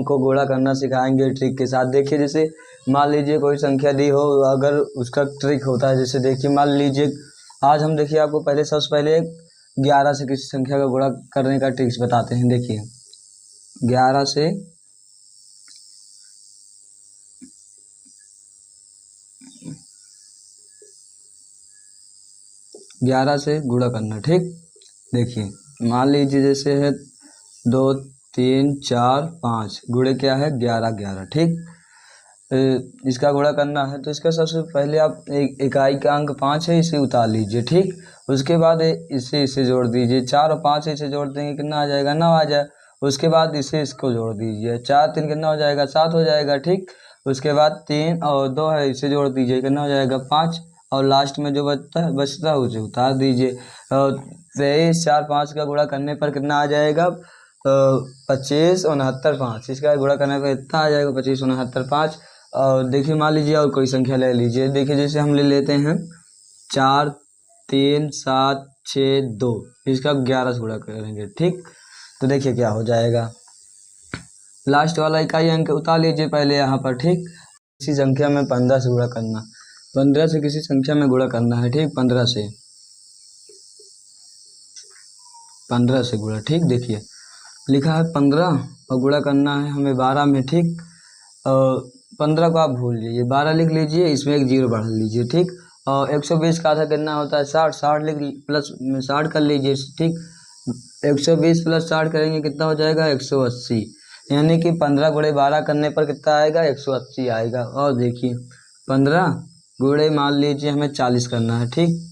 अंक को गुणा करना सिखाएंगे ट्रिक के साथ। देखिए जैसे मान लीजिए कोई संख्या दी हो, अगर उसका ट्रिक होता है, जैसे देखिए मान लीजिए आज हम देखिए आपको पहले सबसे पहले 11 से किसी संख्या का गुणा करने का ट्रिक्स बताते हैं। देखिए 11 से गुणा करना। ठीक, देखिए मान लीजिए जैसे है 2 3 4 5 गुणे क्या है 11 11। ठीक, इसका गुणा करना है तो इसका सबसे पहले आप इकाई का अंक 5 है, इसे उतार लीजिए। ठीक, उसके बाद इसे जोड़ दीजिए, 4 और 5 इसे जोड़ देंगे कितना आ जाएगा 9 आ जाए। उसके बाद इसको जोड़ दीजिए, 4 3 कितना हो जाएगा 7 हो जाएगा। ठीक, उसके बाद 3 और 2 है, इसे जोड़ दीजिए कितना हो जाएगा 5, और लास्ट में जो बचता है उसे उतार दीजिए। 23 4 5 का गुणा करने पर कितना आ जाएगा 25 69 5। इसका गुणा करने पर इतना आ जाएगा 25 69 5। और देखिए मान लीजिए और कोई संख्या ले लीजिए। देखिए जैसे हम ले लेते हैं 4 3 7 6 2, इसका 11 से गुणा करेंगे। ठीक, तो देखिए क्या हो जाएगा, लास्ट वाला इकाई अंक उतार लीजिए पहले यहाँ पर। ठीक, किसी संख्या में 15 से गुणा करना, 15 से किसी संख्या में गुणा करना है। ठीक, 15 से गुणा। ठीक, देखिए लिखा है 15 और गुणा करना है हमें 12 में। ठीक, 15 को आप भूल लीजिए, 12 लिख लीजिए, इसमें एक 0 बढ़ा लीजिए। ठीक, और 120 का आधा कितना होता है 60, 60 लिख प्लस 60 कर लीजिए। ठीक, 120 प्लस 60 करेंगे कितना हो जाएगा 180, यानी कि 15 गुणे 12 करने पर कितना आएगा 180 आएगा। और देखिए 15 गुणे मान लीजिए हमें 40 करना है। ठीक,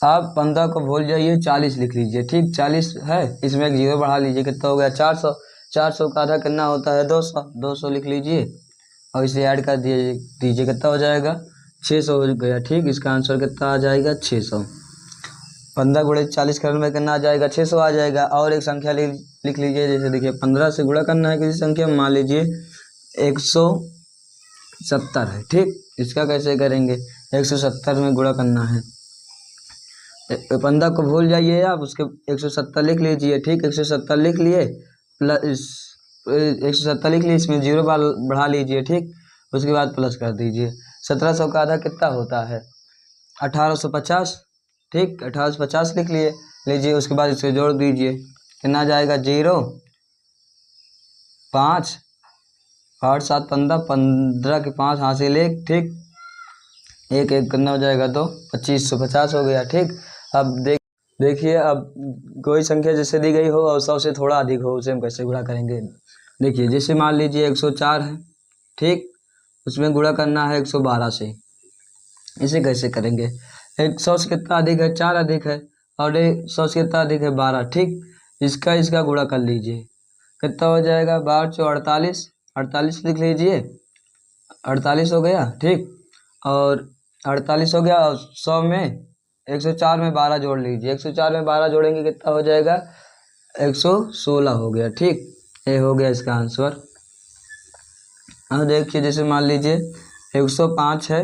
आप 15 को भूल जाइए, 40 लिख लीजिए। ठीक, 40 है, इसमें एक 0 बढ़ा लीजिए, कितना हो गया 400, 400 का आधा कितना होता है 200, 200 लिख लीजिए और इसे ऐड कर दीजिए कितना हो जाएगा 600 हो गया। ठीक, इसका आंसर कितना आ जाएगा 600। 15 गुणे 40 करने में कितना आ जाएगा 600 आ जाएगा। और एक संख्या लिख लीजिए, जैसे देखिए 15 से गुणा करना है किसी संख्या में, मान लीजिए 170 है। ठीक, इसका कैसे करेंगे 170 में गुणा करना है, 15 को भूल जाइए आप, उसके 170 लिख लीजिए। ठीक, 170 लिख लिए प्लस 170 लिख लिए, इसमें 0 बढ़ा लीजिए। ठीक, उसके बाद प्लस कर दीजिए। 1700 का आधा कितना होता है 1850। ठीक, 1850 लिख लीजिए, उसके बाद इसे जोड़ दीजिए कितना आ जाएगा 0 5 8 7 15, 15 के 5 हाथ से ले। ठीक, एक कितना हो जाएगा 2, 2550 हो गया। ठीक, अब देखिए अब कोई संख्या जैसे दी गई हो और 100 से थोड़ा अधिक हो, उसे हम कैसे गुणा करेंगे। देखिए जैसे मान लीजिए 104 है। ठीक, उसमें गुणा करना है 112 से, इसे कैसे करेंगे 100 से कितना अधिक है 4 अधिक है, और 100 से कितना अधिक है 12। ठीक, इसका गुणा कर लीजिए कितना हो जाएगा 12 4 48, 48 लिख लीजिए, 48 हो गया। ठीक, और 48 हो गया, और 100 में 104 में 12 जोड़ लीजिए, 104 में 12 जोड़ेंगे कितना हो जाएगा 116 हो गया। ठीक, ये हो गया इसका आंसर। अब देखिए जैसे मान लीजिए 105 है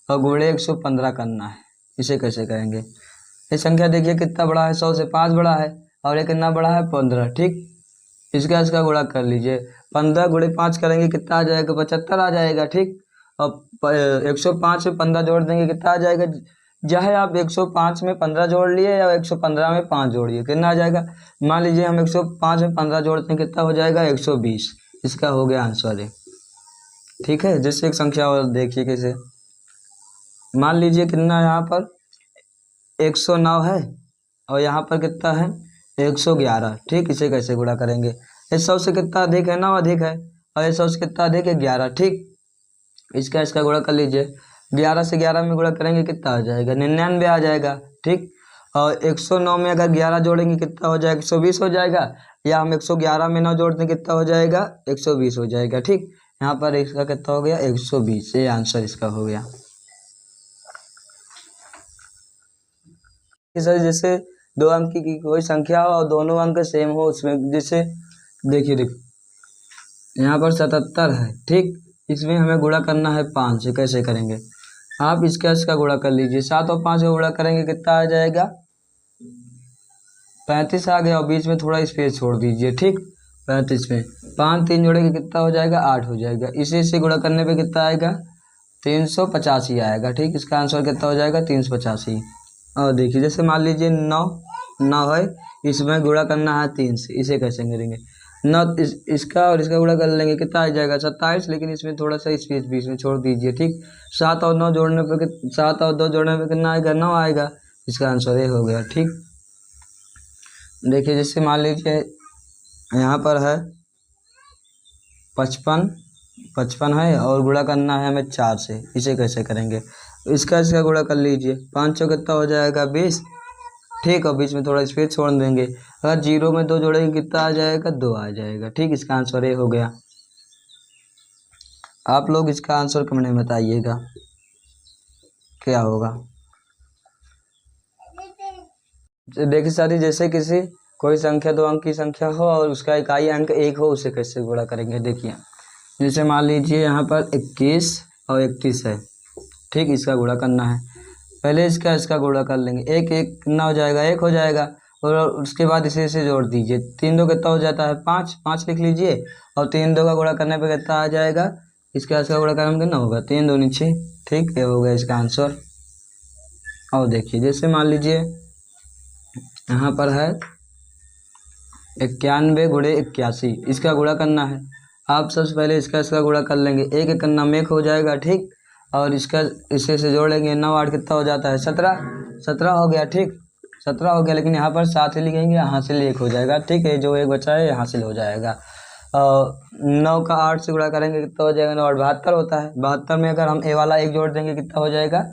और गुणे 115 करना है, इसे कैसे करेंगे। ये संख्या देखिए कितना बड़ा है, 100 से 5 बड़ा है, और ये कितना बड़ा है 15। ठीक, इसका गुणा कर लीजिए, 15 गुणे 5 करेंगे कितना आ जाएगा 75 आ जाएगा। ठीक, अब 105 में 15 जोड़ देंगे कितना आ जाएगा, चाहे आप 105 में 15 जोड़ लिए या 115 में 5 जोड़िए, कितना आ जाएगा। मान लीजिए हम 105 में 15 जोड़ते हैं कितना हो जाएगा 120, इसका हो गया आंसर है। ठीक है, जैसे एक संख्या और देखिए कैसे, मान लीजिए कितना यहाँ पर 109 है और यहाँ पर कितना है 111। ठीक, इसे कैसे गुणा करेंगे, 100 से कितना अधिक है 9 अधिक है, और 100 से कितना अधिक है 11। ठीक, इसका गुणा कर लीजिए, 11 से 11 में गुणा करेंगे कितना आ जाएगा 99 आ जाएगा। ठीक, और 109 में अगर 11 जोड़ेंगे कितना हो जाएगा 120 हो जाएगा, या हम 111 में 9 जोड़ते हैं कितना हो जाएगा 120 हो जाएगा। ठीक, यहाँ पर इसका कितना हो गया 120, ये आंसर इसका हो गया। सर जैसे 2 अंक की कोई संख्या हो और दोनों अंक सेम हो, उसमें जैसे देखिए यहाँ पर 77 है। ठीक, इसमें हमें गुणा करना है 5 से, कैसे करेंगे आप इसका गुणा कर लीजिए, 7 और 5 का गुणा करेंगे कितना आ जाएगा 35 आ गया, और बीच में थोड़ा स्पेस छोड़ दीजिए। ठीक, 35 में 5 3 जोड़ेंगे कितना हो जाएगा 8 हो जाएगा। इसी से गुणा करने पे कितना आएगा 385 आएगा। ठीक, इसका आंसर कितना हो जाएगा 385। और देखिए जैसे मान लीजिए 9 है, इसमें गुणा करना है 3 से, इसे कैसे करेंगे 9 इसका और इसका गुणा कर लेंगे कितना आ जाएगा 27, लेकिन इसमें थोड़ा सा स्पेस बीच में छोड़ दीजिए। ठीक, 7 और 9 जोड़ने पे 7 और 2 जोड़ने पे कितना आएगा 9 आएगा। इसका आंसर ये हो गया। ठीक, देखिए जैसे मान लीजिए यहाँ पर है 55 है और गुणा करना है हमें 4 से, इसे कैसे करेंगे इसका गुणा कर लीजिए। 5 चौ कितना हो जाएगा 20। ठीक, और बीच में थोड़ा स्पेस छोड़ देंगे। अगर 0 में 2 जोड़ेंगे कितना आ जाएगा 2 आ जाएगा। ठीक, इसका आंसर ये हो गया। आप लोग इसका आंसर कमेंट में बताइएगा क्या होगा। देखिए साथी, जैसे किसी कोई संख्या 2 अंक की संख्या हो और उसका इकाई अंक 1 हो, उसे कैसे गुणा करेंगे देखिए। जैसे मान लीजिए यहाँ पर 21 और 31 है। ठीक, इसका गुणा करना है। पहले इसका गुणा कर लेंगे। 1 1 कितना हो जाएगा 1 हो जाएगा, और उसके बाद इसे जोड़ दीजिए। 3 2 कितना हो जाता है 5 5 लिख लीजिए, और 3 2 का गुणा करने पे कितना आ जाएगा इसका गुणा करने कितना होगा 3 2 6। ठीक, ये हो गया इसका आंसर। और देखिए जैसे मान लीजिए यहाँ पर है 91 गुणे 81, इसका गुणा करना है। आप सबसे पहले इसका गुणा कर लेंगे। 1 1 करना में हो जाएगा। ठीक, और इसे से जोड़ेंगे 9 8 कितना हो जाता है 17 हो गया। ठीक, 17 हो गया, लेकिन यहाँ पर 7 ही लिखेंगे, यहाँ से 1 हो जाएगा। ठीक है, जो 1 बचा है यहाँ से हो जाएगा। 9 का 8 से गुणा करेंगे कितना हो जाएगा 9 8 72 होता है। 72 में अगर हम ए वाला 1 जोड़ देंगे कितना हो जाएगा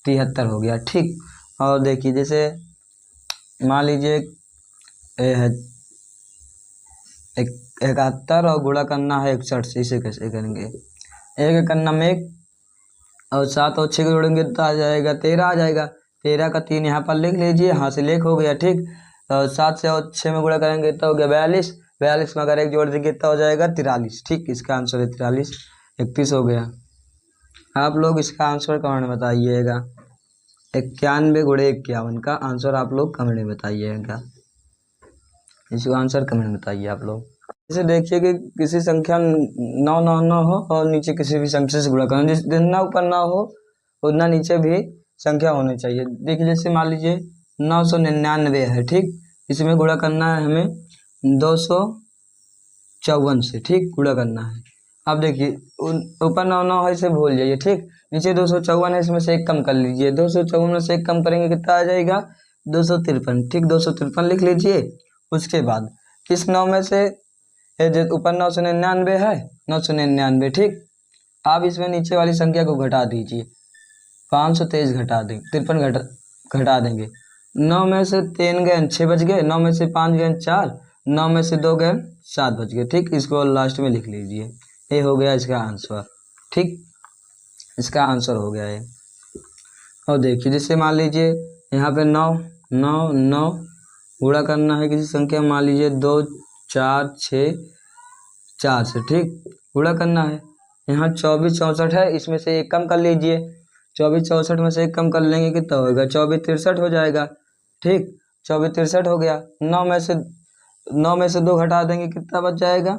73 हो गया। ठीक, और देखिए जैसे मान लीजिए ए है 71 और गुणा करना है 61 से, इसे कैसे करेंगे 1 1 करना में 1 और 7 और 6 जोड़ेंगे तो आ जाएगा 13 आ जाएगा। 13 का 3 यहाँ पर लिख लीजिए, यहाँ से लेख हो गया। ठीक, 7 से और 6 में गुणा करेंगे तो हो गया 42। 42 में अगर 1 जोड़ देंगे तो हो जाएगा 43। ठीक, इसका आंसर है 43। 31 हो गया। आप लोग इसका आंसर कमेंट में बताइएगा। 91 गुणे 51 का आंसर आप लोग कमेंट में बताइएगा। इसका आंसर कमेंट में बताइए आप लोग। जैसे देखिए कि किसी संख्या 9 9 9 हो और नीचे किसी भी संख्या से गुणा करना, जितना ऊपर ना हो उतना नीचे भी संख्या होनी चाहिए। देखिए जैसे मान लीजिए 999 है। ठीक, इसमें गुणा करना है हमें 254 से। ठीक, गुणा करना है। अब देखिए ऊपर 9 9 है, इसे भूल जाइए। ठीक, नीचे 254 है, इसमें से 1 कम कर लीजिए। 254 में से 1 कम करेंगे कितना आ जाएगा 253। ठीक, 253 लिख लीजिए। उसके बाद इस 9 में से ऊपर 999 है, 999। ठीक, आप इसमें नीचे वाली संख्या को घटा दीजिए। 523 घटा देंगे, 53 घटा देंगे। 9 में से 3 गए 6 बच गए, 9 में से 5 गए 4, 9 में से 2 गए 7 बच गए। ठीक, इसको लास्ट में लिख लीजिए। ये हो गया इसका आंसर। ठीक, इसका आंसर हो गया ये। और देखिए जैसे मान लीजिए यहाँ पे 9 9 9 गुणा करना है किसी संख्या, मान लीजिए 2 4 6 4 से। ठीक, गुणा करना है। यहाँ 24 64 है, इसमें से 1 कम कर लीजिए। 24 64 में से 1 कम कर लेंगे कितना होगा 24 63 हो जाएगा। ठीक, 24 63 हो गया। 9 में से 2 घटा देंगे कितना बच जाएगा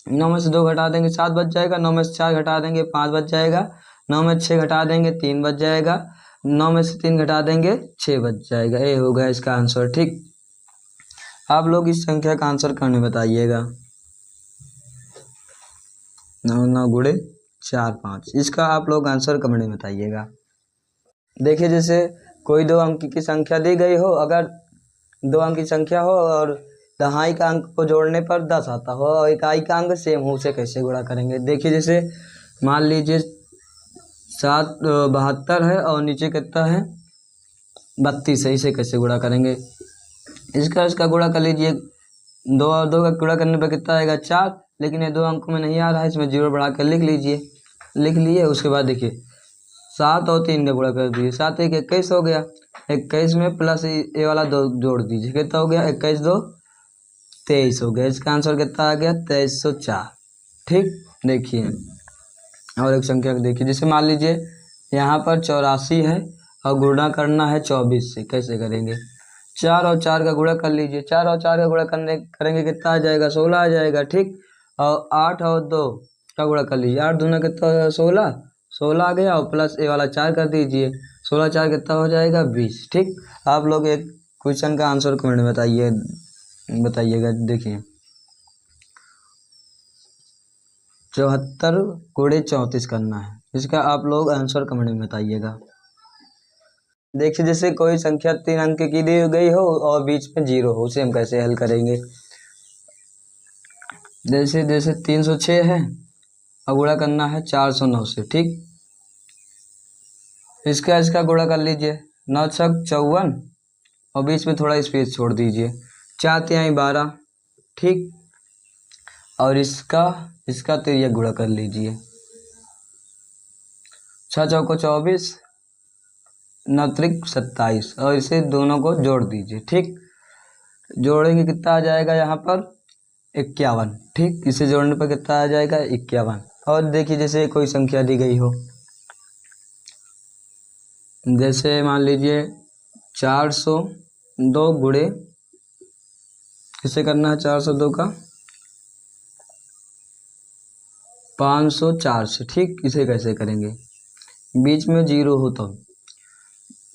9 में से 2 घटा देंगे 7 बच जाएगा। 9 में से 4 घटा देंगे 5 बच जाएगा। 9 में 6 घटा देंगे 3 बच जाएगा। 9 में से 3 घटा देंगे 6 बच जाएगा। ये हो गया इसका आंसर। ठीक, आप लोग इस संख्या का आंसर करने बताइएगा। 9 9 गुणे 4 5, इसका आप लोग आंसर कमेंट में बताइएगा। देखिए जैसे कोई 2 अंक की संख्या दी गई हो, अगर 2 अंक की संख्या हो और दहाई का अंक को जोड़ने पर 10 आता हो और इकाई का अंक सेम हो, उसे कैसे गुणा करेंगे। देखिए जैसे मान लीजिए 72 है और नीचे कितना है 32 है, इसे कैसे गुणा करेंगे। इसका गुणा कर लीजिए। 2 और 2 का गुणा करने पर कितना आएगा 4, लेकिन ये 2 अंकों में नहीं आ रहा है, इसमें 0 बढ़ा कर लिख लीजिए। लिख लिए, उसके बाद देखिए 7 और 3 का गुणा कर दीजिए। 7 1 21 हो गया। 21 में प्लस ये वाला 2 जोड़ दीजिए, कितना हो गया 21 2 23 हो गया। इसका आंसर कितना आ गया 2304। ठीक, देखिए और एक संख्या को देखिए, जैसे मान लीजिए यहाँ पर 84 है और गुणा करना है 24 से, कैसे करेंगे। 4 और 4 का गुणा कर लीजिए। 4 और 4 का गुणा करेंगे कितना आ जाएगा, 16 आ जाएगा, ठीक। और 8 और 2 का गुणा कर लीजिए। 8 दूना कितना हो जाएगा, 16, 16 आ गया, और प्लस ये वाला 4 कर दीजिए। 16 4 कितना हो जाएगा, 20, ठीक। आप लोग एक क्वेश्चन का आंसर कमेंट में बताइएगा। देखिए 74 गुणे 34 करना है, इसका आप लोग आंसर कमेंट में बताइएगा। देखिए जैसे कोई संख्या 3 अंक की दी गई हो और बीच में 0 हो, उसे हम कैसे हल करेंगे। जैसे 306 है और गुणा करना है 409 से, ठीक। इसका गुणा कर लीजिए। 9 छक 54 और बीच में थोड़ा स्पेस छोड़ दीजिए। 4 तिहाई 12, ठीक। और इसका तिर्यक गुणा कर लीजिए। 6 चौको 24, 9 त्रिक 27, और इसे दोनों को जोड़ दीजिए, ठीक। जोड़ेंगे कितना आ जाएगा यहाँ पर, 51, ठीक। इसे जोड़ने पर कितना आ जाएगा, 51। और देखिए जैसे कोई संख्या दी गई हो, जैसे मान लीजिए 402 गुणे, किसे करना है 402 का 504 से, ठीक। इसे कैसे करेंगे, बीच में 0 हो तो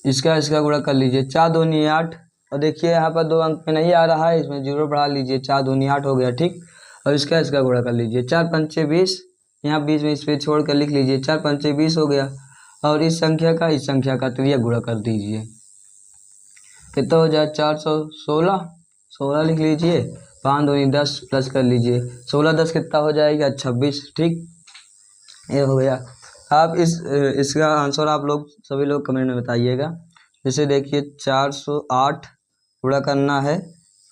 इसका गुणा कर लीजिए। 4 दूनी 8, और देखिए यहाँ पर 2 अंक में नहीं आ रहा है, इसमें 0 बढ़ा लीजिए। 4 दूनी 8 हो गया, ठीक। और इसका गुणा कर लीजिए। 4 पंचे 20, यहाँ बीच में स्पेस छोड़ कर लिख लीजिए। 4 पंचे 20 हो गया, और इस संख्या का तिर्यक गुणा कर दीजिए। कितना हो जाए, 416 लिख लीजिए। 5 दूनी 10 प्लस कर लीजिए। 16 10 कितना हो जाएगा, 26, ठीक। ये हो गया। आप इसका आंसर आप लोग सभी लोग कमेंट में बताइएगा। जैसे देखिए 408 पूरा करना है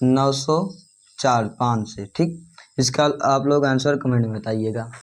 904 5 से, ठीक। इसका आप लोग आंसर कमेंट में बताइएगा।